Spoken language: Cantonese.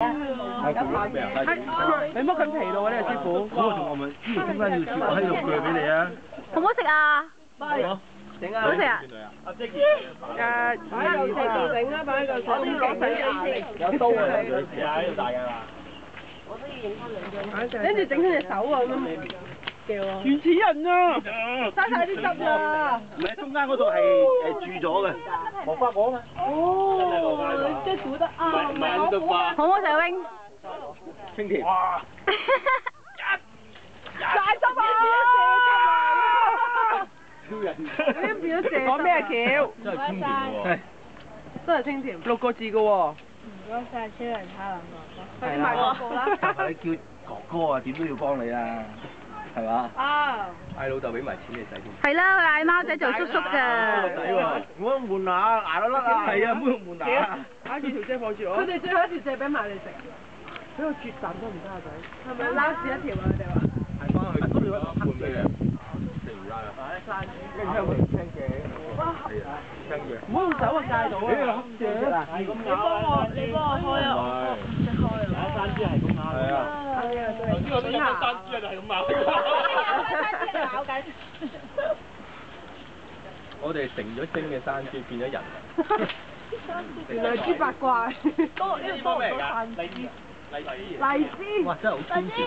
你剝緊皮咯喎，呢個師傅。嗰個同我咪之前點解要切我喺度鋸俾你啊？好唔好食啊？好，整啊！好食啊！擺喺度整啊！擺喺度整。我都要攞水牙。有刀啊！你喺度大㗎嘛？我都要影翻兩張。跟住整親隻手啊咁樣。原始人啊！嘥晒啲汁啊！唔係中間嗰度係鑄咗嘅，黃花果啊嘛。哦，即係煮得啱。唔係都花。好唔好食啊 Wing？清甜。哇！大汁啊！超人。你都變咗講咩橋？真係清甜喎。真係清甜。6個字嘅喎。唔該曬超人差兩個。快啲賣廣告啦！你叫哥哥啊，點都要幫你啦，係嘛？啊！嗌老豆俾埋錢你使添。係啦，嗌貓仔做叔叔㗎。抵喎！我換牙，牙都甩啊！係啊，冇換牙。攞住條遮放住我。佢哋最後一條借俾埋你食。俾我絕啖都唔得啊仔。係咪拉屎一條啊？佢哋話。係翻去嗰度換俾你。食唔拉啊？跟住聽聽嘅。係啊，聽嘅。唔好用手啊，戒到啊！係咁咬啊！你幫我開啊！我唔識開啊！山豬係咁咬。係啊。係啊，對。頭先我都有山豬啊，就係咁咬。咬緊。我哋成咗精嘅山豬變咗人。原來係豬八怪。呢個咩嚟㗎？荔枝。荔枝。哇！真係好清甜。